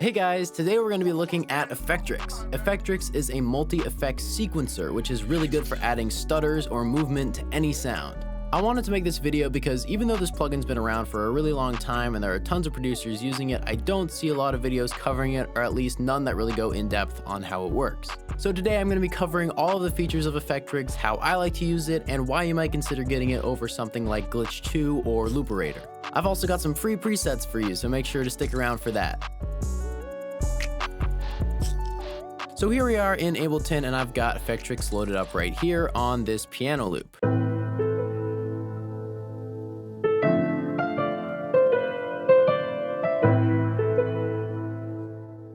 Hey guys, today we're going to be looking at Effectrix. Effectrix is a multi-effect sequencer, which is really good for adding stutters or movement to any sound. I wanted to make this video because even though this plugin's been around for a really long time and there are tons of producers using it, I don't see a lot of videos covering it, or at least none that really go in depth on how it works. So today I'm going to be covering all of the features of Effectrix, how I like to use it, and why you might consider getting it over something like Glitch 2 or Looperator. I've also got some free presets for you, so make sure to stick around for that. So here we are in Ableton, and I've got Effectrix loaded up right here on this piano loop.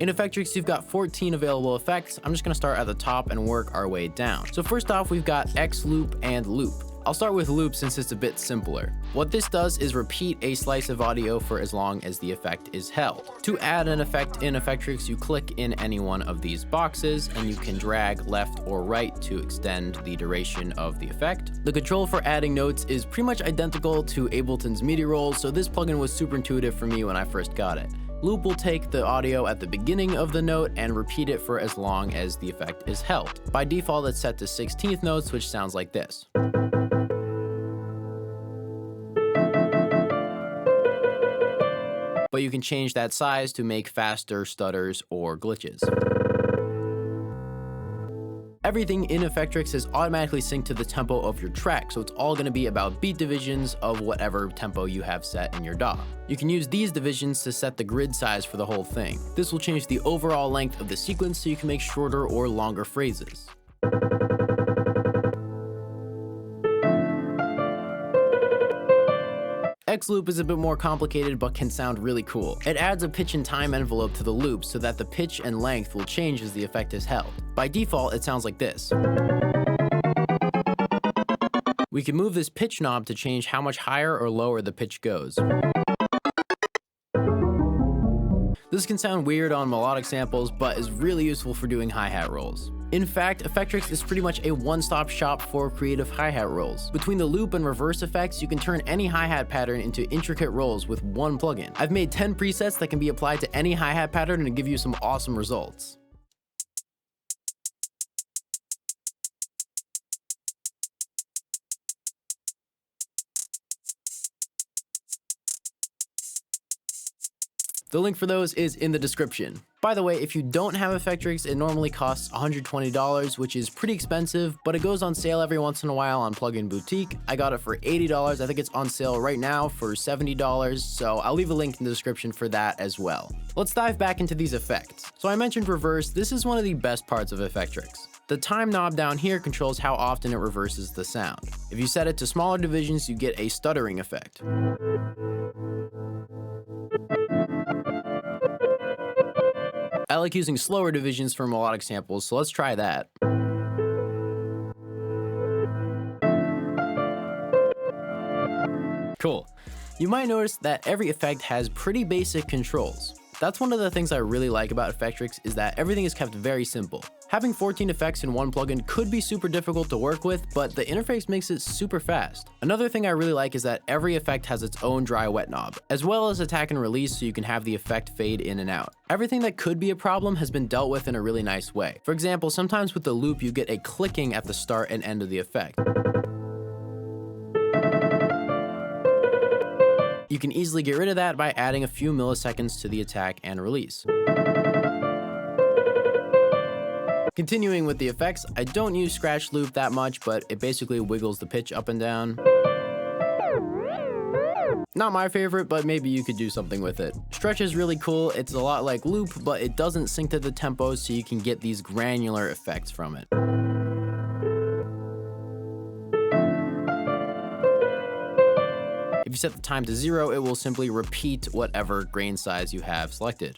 In Effectrix, you've got 14 available effects. I'm just going to start at the top and work our way down. So first off, we've got X loop and loop. I'll start with loop since it's a bit simpler. What this does is repeat a slice of audio for as long as the effect is held. To add an effect in Effectrix, you click in any one of these boxes and you can drag left or right to extend the duration of the effect. The control for adding notes is pretty much identical to Ableton's MIDI rolls, so this plugin was super intuitive for me when I first got it. Loop will take the audio at the beginning of the note and repeat it for as long as the effect is held. By default, it's set to 16th notes, which sounds like this. But you can change that size to make faster stutters or glitches. Everything in Effectrix is automatically synced to the tempo of your track, so it's all going to be about beat divisions of whatever tempo you have set in your DAW. You can use these divisions to set the grid size for the whole thing. This will change the overall length of the sequence so you can make shorter or longer phrases. X loop is a bit more complicated but can sound really cool. It adds a pitch and time envelope to the loop so that the pitch and length will change as the effect is held. By default, it sounds like this. We can move this pitch knob to change how much higher or lower the pitch goes. This can sound weird on melodic samples, but is really useful for doing hi-hat rolls. In fact, Effectrix is pretty much a one-stop shop for creative hi-hat rolls. Between the loop and reverse effects, you can turn any hi-hat pattern into intricate rolls with one plugin. I've made 10 presets that can be applied to any hi-hat pattern and give you some awesome results. The link for those is in the description. By the way, if you don't have Effectrix, it normally costs $120, which is pretty expensive, but it goes on sale every once in a while on Plugin Boutique. I got it for $80. I think it's on sale right now for $70, so I'll leave a link in the description for that as well. Let's dive back into these effects. So I mentioned reverse. This is one of the best parts of Effectrix. The time knob down here controls how often it reverses the sound. If you set it to smaller divisions, you get a stuttering effect. I like using slower divisions for melodic samples, so let's try that. Cool. You might notice that every effect has pretty basic controls. That's one of the things I really like about Effectrix is that everything is kept very simple. Having 14 effects in one plugin could be super difficult to work with, but the interface makes it super fast. Another thing I really like is that every effect has its own dry wet knob, as well as attack and release so you can have the effect fade in and out. Everything that could be a problem has been dealt with in a really nice way. For example, sometimes with the loop you get a clicking at the start and end of the effect. You can easily get rid of that by adding a few milliseconds to the attack and release. Continuing with the effects, I don't use scratch loop that much, but it basically wiggles the pitch up and down. Not my favorite, but maybe you could do something with it. Stretch is really cool. It's a lot like loop, but it doesn't sync to the tempo, so you can get these granular effects from it. If you set the time to 0, it will simply repeat whatever grain size you have selected.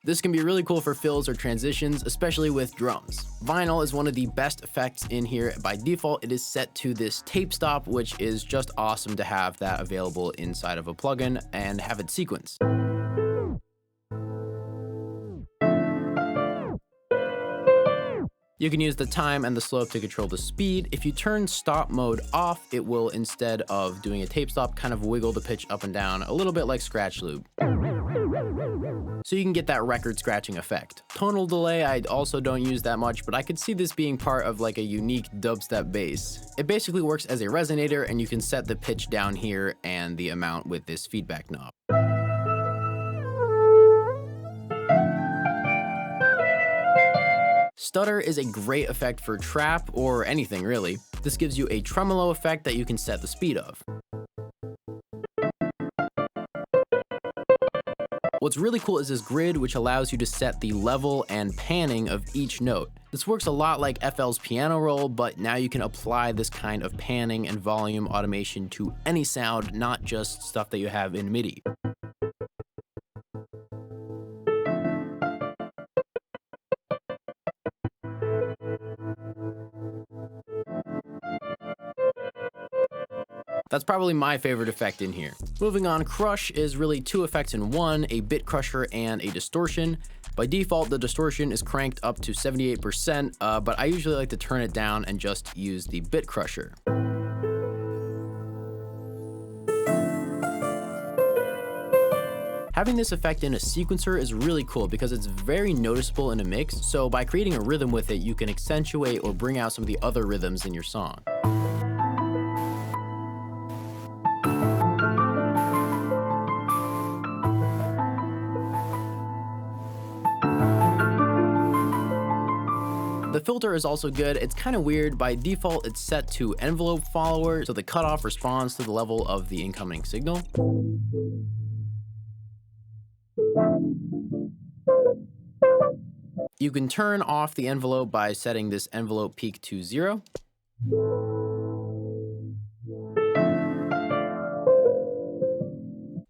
This can be really cool for fills or transitions, especially with drums. Vinyl is one of the best effects in here. By default, it is set to this tape stop, which is just awesome to have that available inside of a plugin and have it sequence. You can use the time and the slope to control the speed. If you turn stop mode off, it will, instead of doing a tape stop, kind of wiggle the pitch up and down, a little bit like scratch loop. So you can get that record scratching effect. Tonal delay I also don't use that much, but I could see this being part of like a unique dubstep bass. It basically works as a resonator, and you can set the pitch down here and the amount with this feedback knob. Stutter is a great effect for trap or anything really. This gives you a tremolo effect that you can set the speed of. What's really cool is this grid, which allows you to set the level and panning of each note. This works a lot like FL's piano roll, but now you can apply this kind of panning and volume automation to any sound, not just stuff that you have in MIDI. That's probably my favorite effect in here. Moving on, crush is really two effects in one, a bit crusher and a distortion. By default, the distortion is cranked up to 78%, but I usually like to turn it down and just use the bit crusher. Having this effect in a sequencer is really cool because it's very noticeable in a mix, so by creating a rhythm with it, you can accentuate or bring out some of the other rhythms in your song. The filter is also good. It's kind of weird. By default, it's set to envelope follower, so the cutoff responds to the level of the incoming signal. You can turn off the envelope by setting this envelope peak to 0.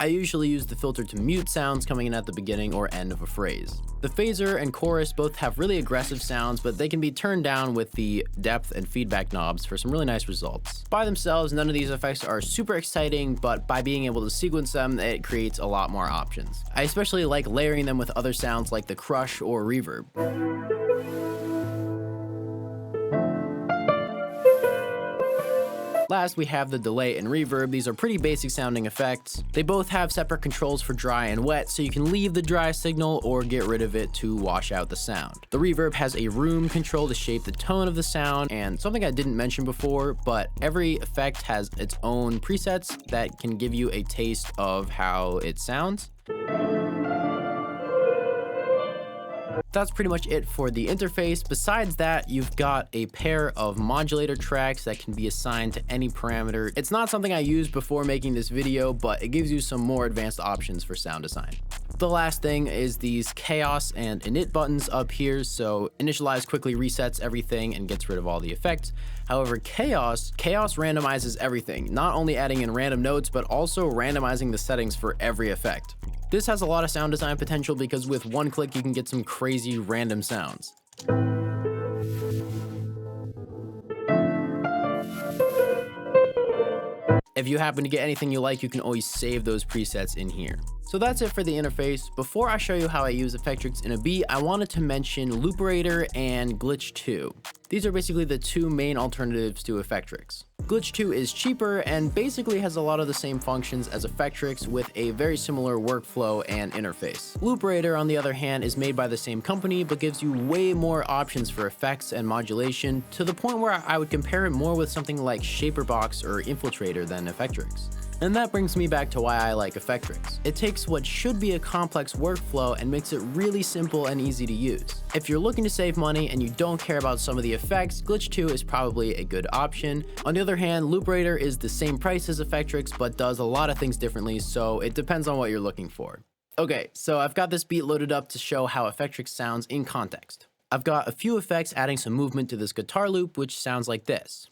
I usually use the filter to mute sounds coming in at the beginning or end of a phrase. The phaser and chorus both have really aggressive sounds, but they can be turned down with the depth and feedback knobs for some really nice results. By themselves, none of these effects are super exciting, but by being able to sequence them, it creates a lot more options. I especially like layering them with other sounds like the crush or reverb. Last, we have the delay and reverb. These are pretty basic sounding effects. They both have separate controls for dry and wet, so you can leave the dry signal or get rid of it to wash out the sound. The reverb has a room control to shape the tone of the sound, and something I didn't mention before, but every effect has its own presets that can give you a taste of how it sounds. That's pretty much it for the interface. Besides that, you've got a pair of modulator tracks that can be assigned to any parameter. It's not something I used before making this video, but it gives you some more advanced options for sound design. The last thing is these chaos and init buttons up here. So initialize quickly resets everything and gets rid of all the effects. However, chaos randomizes everything, not only adding in random notes, but also randomizing the settings for every effect. This has a lot of sound design potential because with one click, you can get some crazy random sounds. If you happen to get anything you like, you can always save those presets in here. So that's it for the interface. Before I show you how I use Effectrix in a beat, I wanted to mention Looperator and Glitch 2. These are basically the two main alternatives to Effectrix. Glitch 2 is cheaper and basically has a lot of the same functions as Effectrix with a very similar workflow and interface. Looperator, on the other hand, is made by the same company but gives you way more options for effects and modulation, to the point where I would compare it more with something like Shaperbox or Infiltrator than Effectrix. And that brings me back to why I like Effectrix. It takes what should be a complex workflow and makes it really simple and easy to use. If you're looking to save money and you don't care about some of the effects, Glitch 2 is probably a good option. On the other hand, Looperator is the same price as Effectrix but does a lot of things differently, so it depends on what you're looking for. Okay, so I've got this beat loaded up to show how Effectrix sounds in context. I've got a few effects adding some movement to this guitar loop, which sounds like this.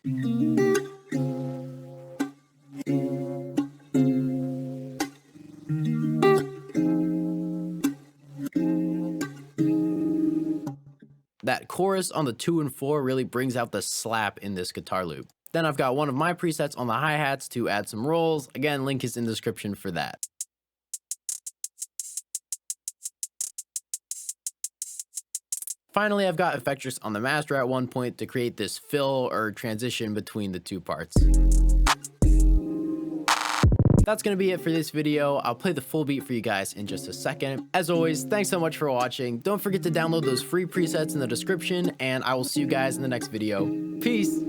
That chorus on the 2 and 4 really brings out the slap in this guitar loop. Then I've got one of my presets on the hi-hats to add some rolls. Again, link is in the description for that. Finally, I've got Effectrix on the master at one point to create this fill or transition between the two parts. That's gonna be it for this video. I'll play the full beat for you guys in just a second. As always, thanks so much for watching. Don't forget to download those free presets in the description, and I will see you guys in the next video. Peace!